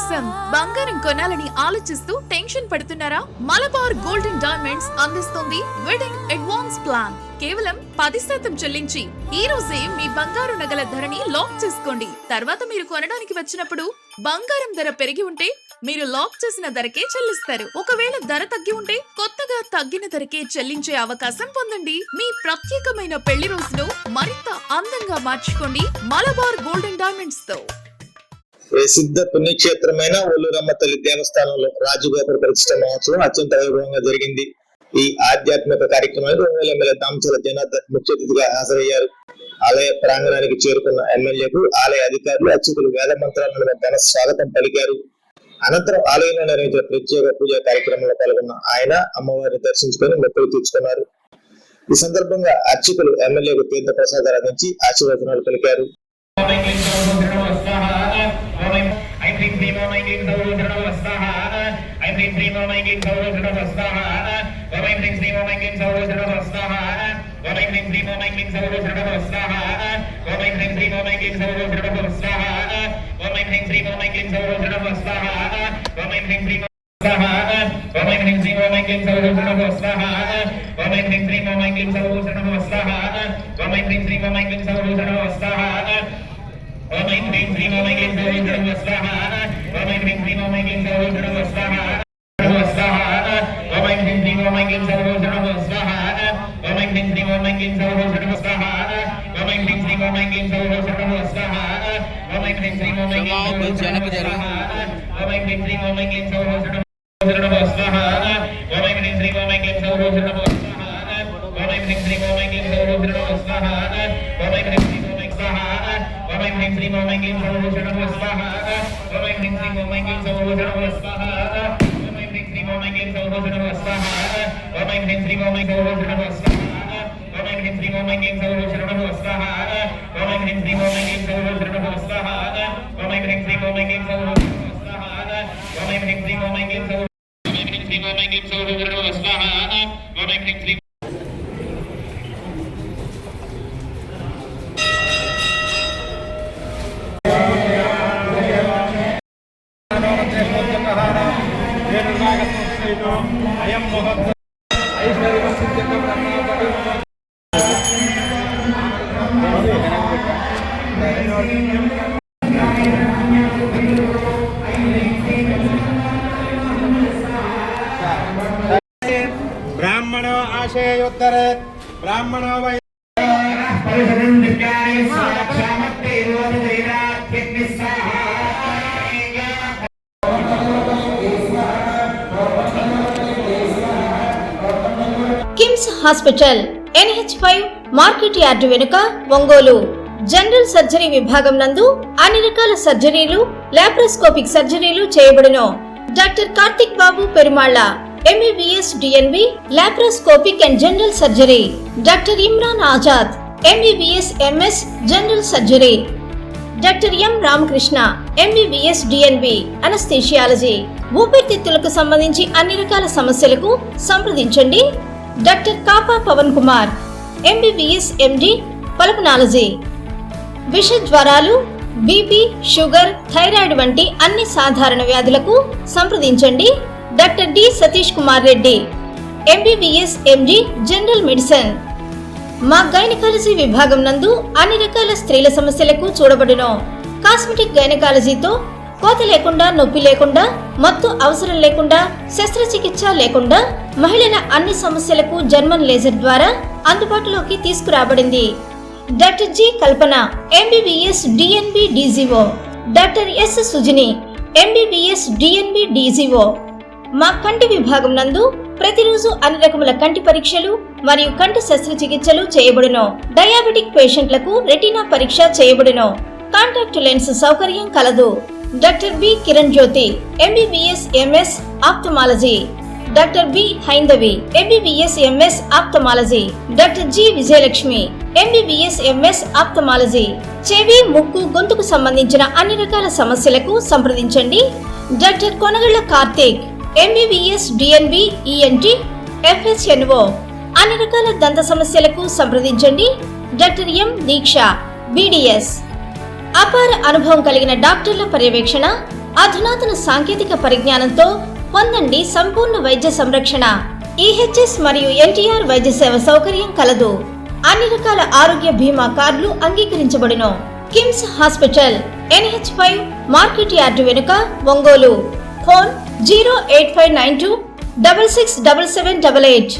కోసం బంగారం కొనాలని ఆలోచిస్తూ టెన్షన్ పడుతున్నారా? మలబార్ గోల్డ్ అండ్ డైమండ్స్ అందిస్తుంది వెడ్డింగ్ అడ్వాన్స్ ప్లాన్. కేవలం 10% చెల్లించి ఈ రోజే మీ బంగారు నగల ధరని లాక్ చేసుకోండి. తర్వాత మీరు కొనడానికి వచ్చినప్పుడు బంగారం ధర పెరిగి ఉంటే మీరు లాక్ చేసిన ధరకే చెల్లిస్తారు. ఒకవేళ ధర తగ్గి ఉంటే కొత్తగా తగ్గిన ధరకే చెల్లించే అవకాశం పొందండి. మీ ప్రత్యేకమైన పెళ్లి రోజును మరింత అందంగా మార్చుకోండి మలబార్ గోల్డ్ అండ్ డైమండ్స్ తో. ప్రసిద్ధ పుణ్యక్షేత్రమైన ఒల్లూరమ్మ తల్లి దేవస్థానంలో రాజగోపుర ప్రతిష్ఠ మహోత్సవం అత్యంత వైభవంగా జరిగింది. ఈ ఆధ్యాత్మిక కార్యక్రమానికి ఎమ్మెల్యే దామచర్ల జనార్దన్ ముఖ్య అతిథిగా హాజరయ్యారు. ఆలయ ప్రాంగణానికి చేరుకున్న ఎమ్మెల్యేకు ఆలయ అధికారులు అర్చకులు వేద మంత్రాలను ఘన స్వాగతం పలికారు. అనంతరం ఆలయంలో నిర్వహించిన ప్రత్యేక పూజా కార్యక్రమంలో పాల్గొన్న ఆయన అమ్మవారిని దర్శించుకొని మొక్కులు తీర్చుకున్నారు. ఈ సందర్భంగా అర్చకులు ఎమ్మెల్యేకు తీర్థ ప్రసాదాలు అందించి ఆశీర్వచనాలు పలికారు. ब्राह्मणो आशयोत्तरे ब्राह्मणो वै KIMS hospital NH5 market yard వెనుక ఒంగోలు. జనరల్ సర్జరీ విభాగం నందు అన్ని రకాల సర్జరీలు, లాప్రోస్కోపిక్ సర్జరీలు చేయబడును. Doctor Karthik Babu Perumalla MBBS DNB laparoscopic and general surgery. Doctor Imran Azad MBBS MS general surgery. Doctor M Ramakrishna MBBS DNB anaesthesiology. ఊపిరితిత్తులకు సంబంధించి అన్ని రకాల సమస్యలకు సంప్రదించండి. Doctor Kapa Pavan Kumar MBBS MD pulmonology. విష జ్వరాలు, బీపీ, షుగర్, థైరాయిడ్ వంటి అన్ని సాధారణ వ్యాధులకు సంప్రదించండి. Doctor D Satish Kumar Reddy MBBS MD general medicine. మా గైనకాలజీ విభాగం నందు అన్ని రకాల స్త్రీల సమస్యలకు చూడబడును. కాస్మెటిక్ గైనకాలజీతో కోత లేకుండా, నొప్పి లేకుండా, మత్తు అవసరం లేకుండా, శస్త్రచికిత్స లేకుండా మహిళల అన్ని సమస్యలకు జర్మన్ లేజర్ ద్వారా అందుబాటులోకి తీసుకురాబడింది. డాక్టర్ జి కల్పన MBBS DNB DGO. Doctor yes Sujini MBBS DNB DGO. మా కంటి విభాగం నందు ప్రతిరోజు అన్ని రకముల కంటి పరీక్షలు మరియు కంటి శస్త్రచికిత్సలు చేయబడును. డయాబెటిక్ పేషెంట్లకు రెటీనా పరీక్ష చేయబడును. కాంటాక్ట్ లెన్స్ సౌకర్యం కలదు. Doctor B Kiran Jyothi MBBS MS ophthalmology. Doctor B Haindavi MBBS MS ophthalmology. Doctor G Vijayalakshmi MBBS MS ophthalmology. చెవి, ముక్కు, గొంతుకు సంబంధించిన అన్ని రకాల సమస్యలకు సంప్రదించండి. Doctor Konagalla Karthik MBBS DNB ENT FHNO. అన్ని రకాల దంత సమస్యలకు సంప్రదించండి. Doctor M Deeksha BDS. అపార అనుభవం కలిగిన డాక్టర్ల పర్యవేక్షణ, అధునాతన సాంకేతిక పరిజ్ఞానంతో పొందండి సంపూర్ణ వైద్య సంరక్షణ. ఈహెచ్ఎస్ మరియు ఎన్టీఆర్ వైద్య సేవ సౌకర్యం కలదు. అన్ని రకాల ఆరోగ్య బీమా కార్డులు అంగీకరించబడును. KIMS hospital, NH5 market yard వెనుక, ఒంగోలు. ఫోన్ 08592 667788.